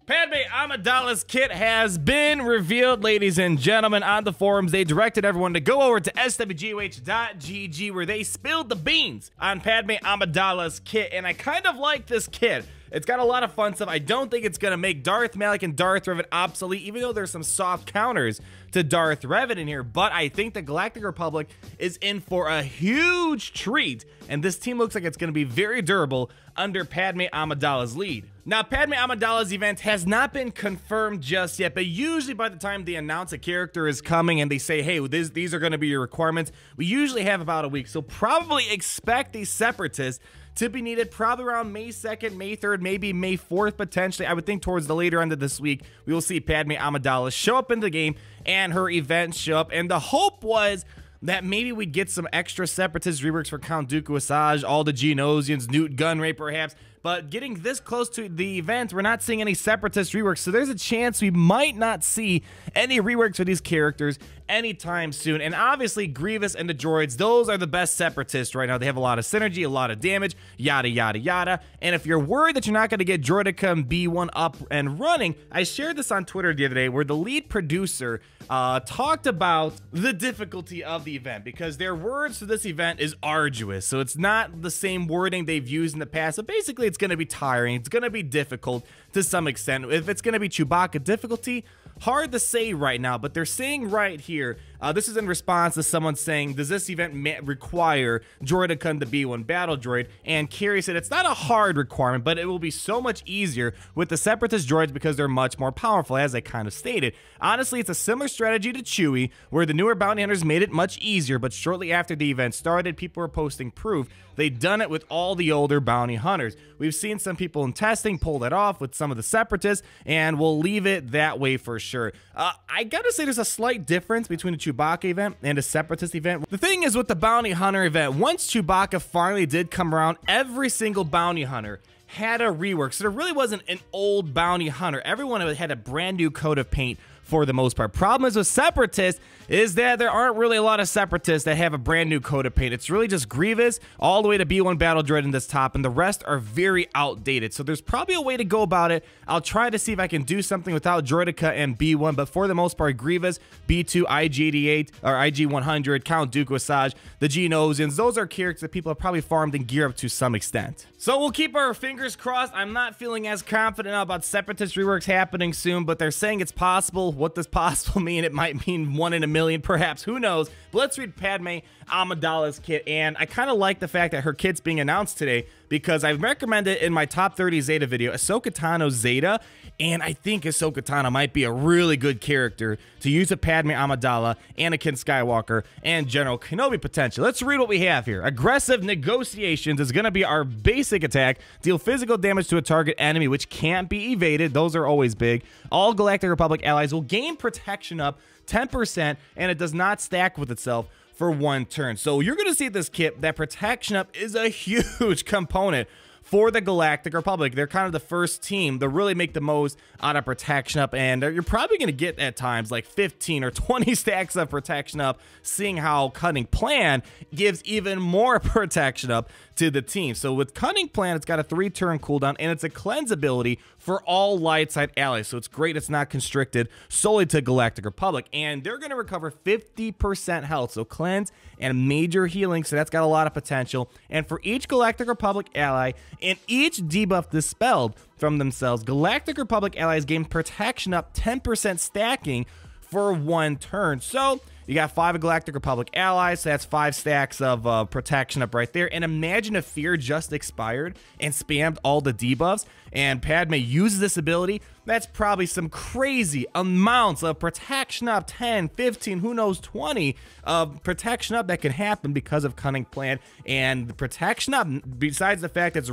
Padme Amidala's kit has been revealed, ladies and gentlemen, on the forums. They directed everyone to go over to SWGoH.gg where they spilled the beans on Padme Amidala's kit, and I kind of like this kit. It's got a lot of fun stuff. I don't think it's going to make Darth Malik and Darth Revan obsolete, even though there's some soft counters to Darth Revan in here. But I think the Galactic Republic is in for a huge treat, and this team looks like it's going to be very durable under Padme Amidala's lead. Now, Padme Amidala's event has not been confirmed just yet, but usually by the time they announce a character is coming and they say, hey, these are going to be your requirements, we usually have about a week. So probably expect these separatists to be needed probably around May 2nd, May 3rd, maybe May 4th, potentially. I would think towards the later end of this week, we will see Padme Amidala show up in the game and her events show up. And the hope was that maybe we'd get some extra separatist reworks for Count Dooku Asajj, all the Geonosians, Newt Gunray perhaps. But getting this close to the event, we're not seeing any separatist reworks, so there's a chance we might not see any reworks for these characters anytime soon. And obviously, Grievous and the droids, those are the best separatists right now. They have a lot of synergy, a lot of damage, yada, yada, yada. And if you're worried that you're not going to get Droideka and B1 up and running, I shared this on Twitter the other day where the lead producer talked about the difficulty of the event, because their words for this event is arduous. So it's not the same wording they've used in the past. So basically, it's going to be tiring. It's going to be difficult to some extent. If it's going to be Chewbacca difficulty, hard to say right now, but they're saying right here, this is in response to someone saying, does this event require Droideka to be one battle droid? And Carrie said, it's not a hard requirement, but it will be so much easier with the separatist droids because they're much more powerful, as I kind of stated. Honestly, it's a similar strategy to Chewie, where the newer bounty hunters made it much easier, but shortly after the event started, people were posting proof they'd done it with all the older bounty hunters. We've seen some people in testing pull that off with some of the separatists, and we'll leave it that way for sure. I gotta say there's a slight difference between a Chewbacca event and a separatist event. The thing is with the bounty hunter event, once Chewbacca finally did come around, every single bounty hunter had a rework. So there really wasn't an old bounty hunter. Everyone had a brand new coat of paint for the most part. Problem is with separatists is that there aren't really a lot of separatists that have a brand new coat of paint. It's really just Grievous all the way to B1 Battle Droid in this top, and the rest are very outdated. So there's probably a way to go about it. I'll try to see if I can do something without Droideka and B1, but for the most part, Grievous, B2, IG-88, or IG-100, Count Dooku Asajj, the Geonosians, those are characters that people have probably farmed and geared up to some extent. So we'll keep our fingers crossed. I'm not feeling as confident now about separatist reworks happening soon, but they're saying it's possible. What does possible mean? It might mean 1 in a million, perhaps. Who knows? But let's read Padme Amidala's kit, and I kind of like the fact that her kit's being announced today because I've recommended in my top 30 Zeta video Ahsoka Tano's Zeta, and I think Ahsoka Tano might be a really good character to use with Padme Amidala, Anakin Skywalker, and General Kenobi potential. Let's read what we have here. Aggressive Negotiations is going to be our basic attack. Deal physical damage to a target enemy, which can't be evaded. Those are always big. All Galactic Republic allies will gain protection up 10%, and it does not stack with itself for 1 turn. So you're going to see this kit, that protection up is a huge component for the Galactic Republic. They're kind of the first team to really make the most out of protection up, and you're probably going to get at times like 15 or 20 stacks of protection up, seeing how Cunning Plan gives even more protection up to the team. So with Cunning Plan, it's got a 3-turn cooldown, and it's a cleanse ability for all light side allies. So it's great it's not constricted solely to Galactic Republic, and they're going to recover 50% health. So cleanse and major healing, so that's got a lot of potential. And for each Galactic Republic ally and each debuff dispelled from themselves, Galactic Republic allies gain protection up 10% stacking for 1 turn. So you got 5 Galactic Republic allies, so that's 5 stacks of protection up right there. And imagine if Fear just expired and spammed all the debuffs, and Padme uses this ability. That's probably some crazy amounts of protection up, 10, 15, who knows, 20 of protection up that can happen because of Cunning Plan. And the protection up, besides the fact it's a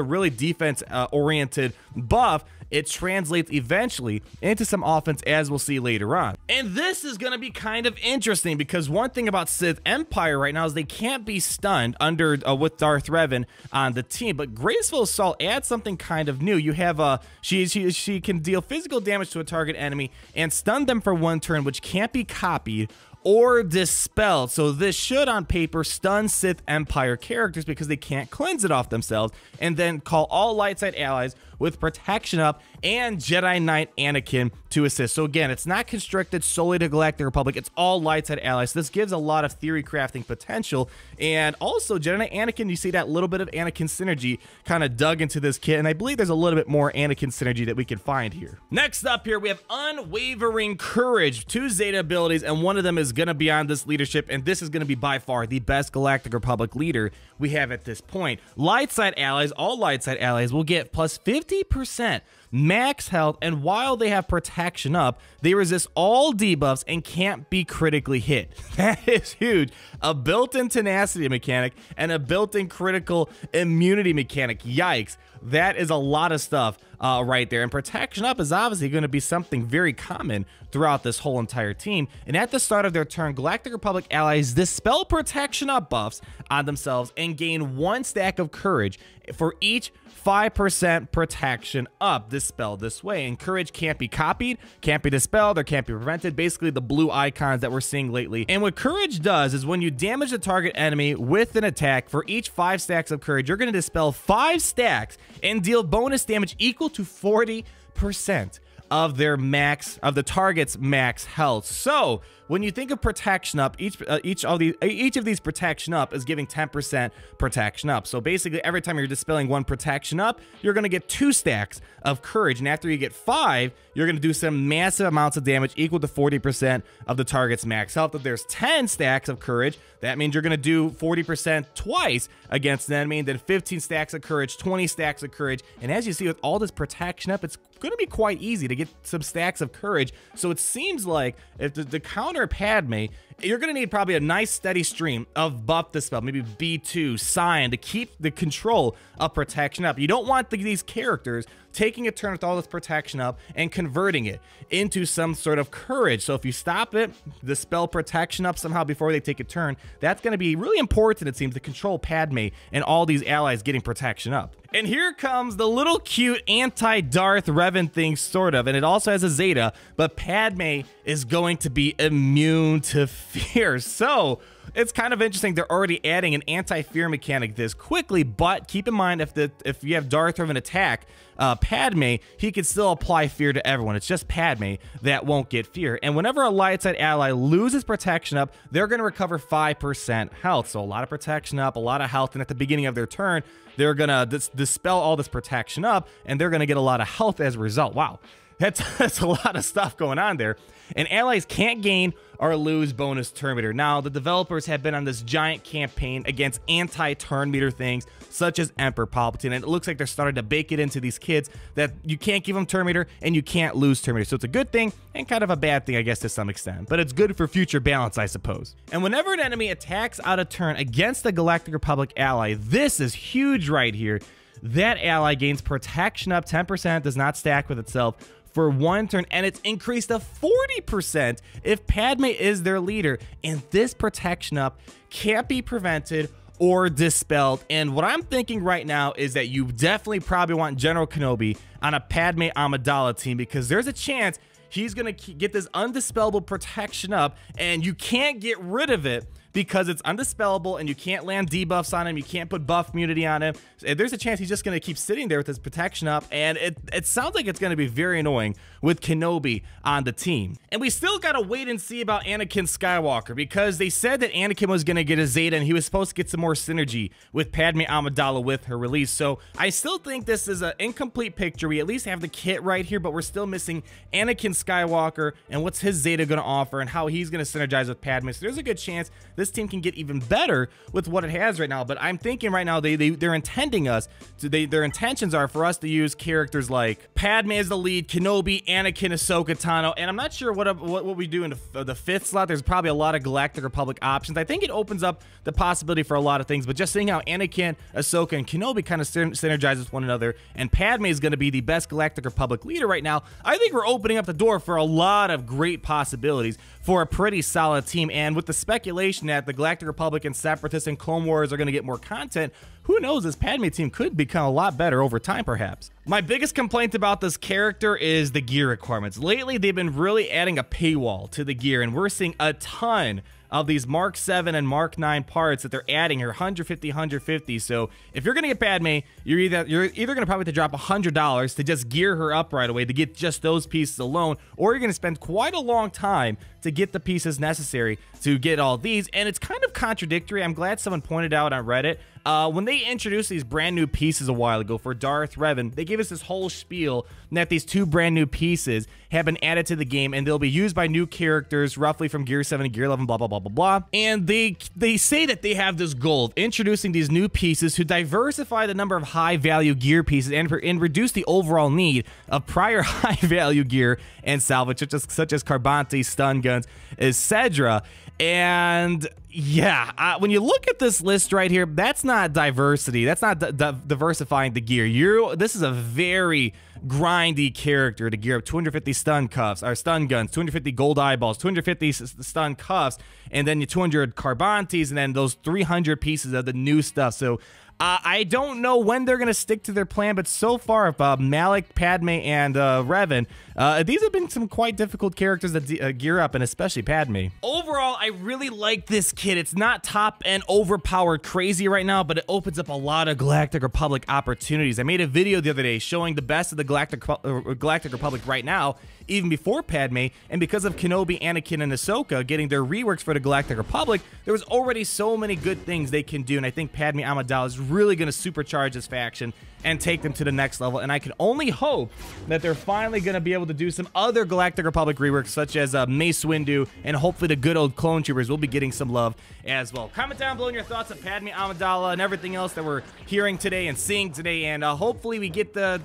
really defense oriented buff, it translates eventually into some offense, as we'll see later on. And this is going to be kind of interesting because one thing about Sith Empire right now is they can't be stunned under with Darth Revan on the team, but Graceful Assault adds something kind of new. You have she can deal physical damage to a target enemy and stun them for 1 turn, which can't be copied or dispelled. So this should, on paper, stun Sith Empire characters because they can't cleanse it off themselves, and then call all light side allies with protection up and Jedi Knight Anakin to assist. So again, it's not constricted solely to Galactic Republic, it's all light side allies. So this gives a lot of theory crafting potential. And also Jedi Knight Anakin, you see that little bit of Anakin synergy kind of dug into this kit, and I believe there's a little bit more Anakin synergy that we can find here. Next up here, we have Unwavering Courage, 2 Zeta abilities, and one of them is going to be on this leadership, and this is going to be by far the best Galactic Republic leader we have at this point. Light side allies, all light side allies, will get plus 50% max health, and while they have protection up, they resist all debuffs and can't be critically hit. That is huge. A built-in tenacity mechanic and a built-in critical immunity mechanic. Yikes. That is a lot of stuff right there. And protection up is obviously going to be something very common throughout this whole entire team. And at the start of their turn, Galactic Republic allies dispel protection up buffs on themselves and gain 1 stack of courage for each 5% protection up dispelled this way. And courage can't be copied, can't be dispelled, or can't be prevented. Basically the blue icons that we're seeing lately. And what courage does is when you damage a target enemy with an attack, for each 5 stacks of courage, you're going to dispel 5 stacks and deal bonus damage equal to 40% of their max, of the target's max health. So when you think of protection up, each of these protection up is giving 10% protection up. So basically every time you're dispelling 1 protection up, you're going to get 2 stacks of courage, and after you get 5, you're going to do some massive amounts of damage equal to 40% of the target's max health. If there's 10 stacks of courage, that means you're going to do 40% twice against an enemy, and then 15 stacks of courage, 20 stacks of courage. And as you see with all this protection up, it's going to be quite easy to get some stacks of courage. So it seems like if the counter Padme, you're going to need probably a nice steady stream of buff dispel, maybe B2, Sign, to keep the control of protection up. You don't want these characters taking a turn with all this protection up and converting it into some sort of courage. So if you stop it, dispel protection up somehow before they take a turn, that's going to be really important, it seems, to control Padme and all these allies getting protection up. And here comes the little cute anti-Darth Revan thing, sort of, and it also has a Zeta, but Padme is going to be immune to fear. So it's kind of interesting they're already adding an anti-fear mechanic this quickly, but keep in mind if you have Darth Revan attack Padme, he can still apply fear to everyone. It's just Padme that won't get fear. And whenever a light side ally loses protection up, they're going to recover 5% health. So a lot of protection up, a lot of health, and at the beginning of their turn, they're going to dispel all this protection up, and they're going to get a lot of health as a result. Wow. That's a lot of stuff going on there. And allies can't gain or lose bonus turn meter. Now, the developers have been on this giant campaign against anti-turn meter things, such as Emperor Palpatine, and it looks like they're starting to bake it into these kids that you can't give them turn meter and you can't lose turn meter. So it's a good thing and kind of a bad thing, I guess, to some extent, but it's good for future balance, I suppose. And whenever an enemy attacks out of turn against a Galactic Republic ally, this is huge right here. That ally gains protection up 10%, does not stack with itself for 1 turn, and it's increased to 40% if Padme is their leader. And this protection up can't be prevented or dispelled. And what I'm thinking right now is that you definitely probably want General Kenobi on a Padme Amidala team, because there's a chance he's going to get this undispellable protection up, and you can't get rid of it because it's undispellable and you can't land debuffs on him, you can't put buff immunity on him. There's a chance he's just going to keep sitting there with his protection up, and it sounds like it's going to be very annoying with Kenobi on the team. And we still got to wait and see about Anakin Skywalker, because they said that Anakin was going to get a Zeta and he was supposed to get some more synergy with Padme Amidala with her release. So I still think this is an incomplete picture. We at least have the kit right here, but we're still missing Anakin Skywalker and what's his Zeta going to offer and how he's going to synergize with Padme. So there's a good chance this team can get even better with what it has right now. But I'm thinking right now they're intending us to, their intentions are for us to use characters like Padme as the lead, Kenobi, Anakin, Ahsoka Tano, and I'm not sure what we do in the 5th slot. There's probably a lot of Galactic Republic options. I think it opens up the possibility for a lot of things, but just seeing how Anakin, Ahsoka, and Kenobi kind of synergize with one another, and Padme is going to be the best Galactic Republic leader right now, I think we're opening up the door for a lot of great possibilities for a pretty solid team. And with the speculation that the Galactic Republic and Separatists and Clone Wars are going to get more content, who knows, this Padme team could become a lot better over time, perhaps. My biggest complaint about this character is the gear requirements. Lately, they've been really adding a paywall to the gear, and we're seeing a ton of these Mark 7 and Mark 9 parts that they're adding here, 150, 150. So if you're gonna get Padme, you're either gonna probably have to drop $100 to just gear her up right away to get just those pieces alone, or you're gonna spend quite a long time to get the pieces necessary to get all these. And it's kind of contradictory. I'm glad someone pointed out on Reddit. When they introduced these brand new pieces a while ago for Darth Revan, they gave us this whole spiel that these 2 brand new pieces have been added to the game and they'll be used by new characters roughly from Gear 7 to Gear 11, blah, blah, blah, blah, blah. And they say that they have this goal of introducing these new pieces to diversify the number of high-value gear pieces and reduce the overall need of prior high-value gear and salvage, such as Carbonti, stun guns, etc. And yeah, when you look at this list right here, that's not diversity. That's not diversifying the gear. This is a very grindy character to gear up 250 stun cuffs, or stun guns, 250 gold eyeballs, 250 stun cuffs, and then your 200 Carbontis, and then those 300 pieces of the new stuff. So I don't know when they're going to stick to their plan, but so far, Malik, Padme, and Revan, these have been some quite difficult characters to gear up, and especially Padme. Overall, I really like this kit. It's not top and overpowered crazy right now, but it opens up a lot of Galactic Republic opportunities. I made a video the other day showing the best of the Galactic Republic right now, even before Padme, and because of Kenobi, Anakin, and Ahsoka getting their reworks for the Galactic Republic, there was already so many good things they can do, and I think Padme Amidala is really going to supercharge this faction and take them to the next level, and I can only hope that they're finally going to be able to do some other Galactic Republic reworks, such as Mace Windu, and hopefully the good old clone troopers will be getting some love as well. Comment down below your thoughts on Padme Amidala and everything else that we're hearing today and seeing today, and hopefully we get the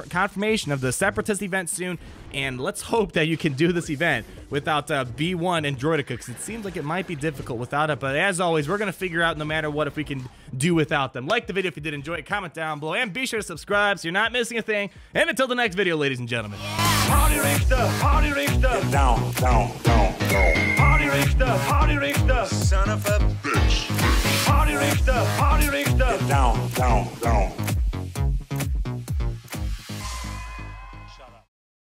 confirmation of the Separatist event soon, and let's hope that you can do this event without B1 and Droideka, because it seems like it might be difficult without it, but as always, we're going to figure out no matter what if we can do without them. Like the video if you did enjoy it, comment down below, and be sure to subscribe so you're not missing a thing, and until the next video, ladies and gentlemen. Party Richter, Party Richter. Get down, down, down, down. Party Richter, Party Richter. Son of a bitch. Party Richter, Party Richter. Get down, down, down.